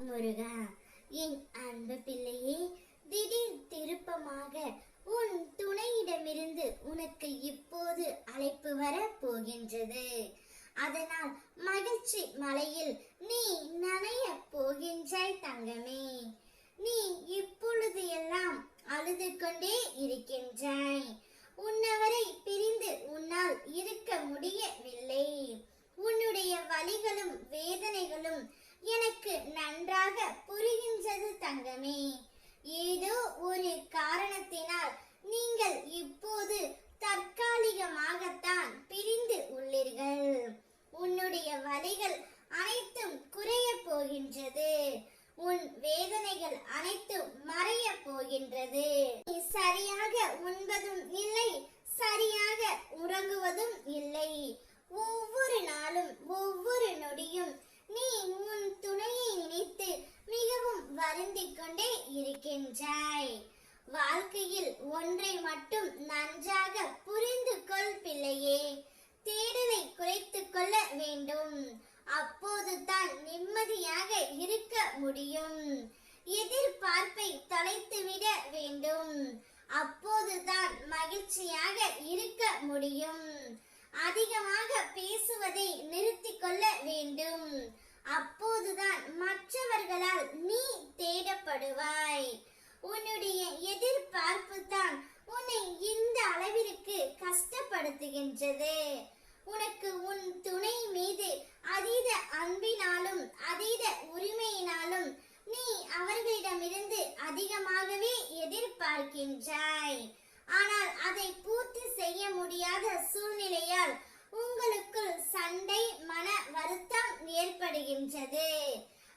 முருகா. என் அன்பு பிள்ளையே, திடீர் திருப்பமாக உன் துணையிடமிருந்து உனக்கு இப்போது அழைப்பு வர போகின்றது. அதனால் மகிழ்ச்சி மலையில் நீ நனைய போகின்றாய் தங்கமே. நீ இப்பொழுது எல்லாம் அழுது கொண்டே இருக்கின்றாய். உன்னவரை பிரிந்து உன்னால் இருக்க முடியவில்லை. உன்னுடைய வலிகளும் வேதனைகளும் எனக்கு நன்றாக புரிகின்றது தங்கமே. ஏதோ ஒரு காரணத்தினால் நீங்கள் இப்போது தற்காலிகமாகத்தான் பிரிந்து உள்ளீர்கள். உன்னுடைய வலிகள் அனைத்தும் குறைய போகின்றது. உன் வேதனைகள் அனைத்தும் மறைய போகின்றது. நீ சரியாக உண்பதும் இல்லை, சரியாக உறங்குவதும் இல்லை. ஒவ்வொரு நாளும் ஒவ்வொரு நொடியும் நீ உன் துணையை நினைத்து மிகவும் வருந்திக் கொண்டே இருக்கின்றாய். வாழ்க்கையில் ஒன்றை மட்டும் நன்றாக புரிந்து கொள் பிள்ளையே. தேடலை குறைத்துக் கொள்ள வேண்டும். அப்போதுதான் நிம்மதியாக இருக்க முடியும். எதிர்பார்ப்பை தொலைத்துவிட வேண்டும். அப்போதுதான் மகிழ்ச்சியாக இருக்க முடியும். அதிகமாக பேசுவதை நிறுத்திக் கொள்ள வேண்டும். அப்போதுதான் மற்றவர்களால் நீ தேடப்படுவாய். உன்னுடைய எதிர்பார்ப்பு தான் உன்னை இந்த அளவிற்கு கஷ்டப்படுத்துகின்றது. உனக்கு உன் துணை மீது அதீத அன்பினாலும் அதீத உரிமையினாலும் நீ அவர்களிடமிருந்து அதிகமாகவே எதிர்பார்க்கின்றாய். ஆனால் அதை பூர்த்தி செய்ய முடியாத சூழ்நிலையால் உங்களுக்குள் சண்டை, மன வருத்தம் ஏற்படுகின்றது.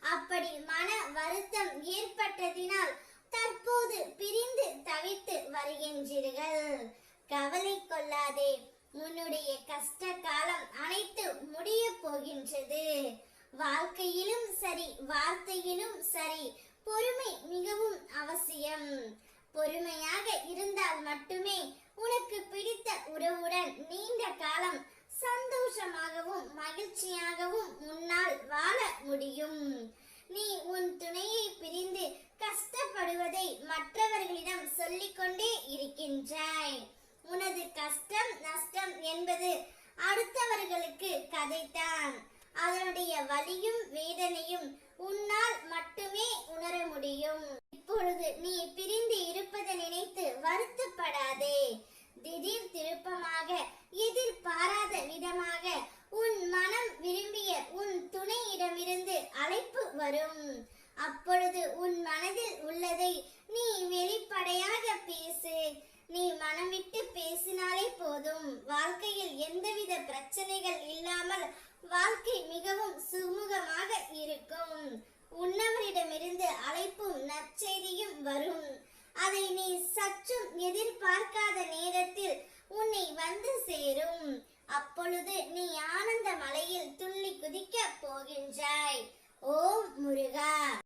அப்படி மன வருத்தம் ஏற்பட்டதினால் தற்போது பிரிந்து தவித்து வருகின்றீர்கள். கவலை கொள்ளாதே. உன்னுடைய கஷ்ட காலம் அனைத்து முடிய போகின்றது. வாழ்க்கையிலும் சரி, வார்த்தையிலும் சரி, பொறுமை மிகவும் அவசியம். பொறுமையாக இருந்தால் மட்டுமே உனக்கு பிடித்த உறவுடன் நீண்ட காலம் சந்தோஷமாகவும் மகிழ்ச்சியாகவும் உன்னால் வாழ முடியும். நீ உன் துணையை பிரிந்து கஷ்டப்படுவதை மற்றவர்களிடம் சொல்லிக்கொண்டே இருக்கின்றாய். உனது கஷ்டம் நஷ்டம் என்பது அடுத்தவர்களுக்கு கதைத்தான். அதனுடைய வலியும் வேதனையும் உன்னால் மட்டுமே உணர முடியும். இப்பொழுது நீ பிரிந்து இருப்பதை நினைத்து வருத்தப்படாதே. திடீர் திருப்பமாக எதிர்பாராத விதமாக உன் மனம் விரும்பிய உன் துணையிடமிருந்து அழைப்பு வரும். அப்பொழுது உன் மனதில் உள்ளதை நீ வெளிப்படையாக பேசு. நீ மனம் விட்டு பேசினாலே போதும். வாழ்க்கையில் எந்தவித பிரச்சனைகள் இல்லாமல் வாழ்க்கை மிகவும் சுமூகமாக இருக்கும். உன்னவரிடமிருந்து அழைப்பும் நற்செய்தியும் வரும். அதை நீ சற்றும் எதிர்பார்க்காத நேரத்தில் உன்னை வந்து சேரும். அப்பொழுது நீ ஆனந்த மலையில் துள்ளி குதிக்க போகின்றாய். ஓம் முருகா.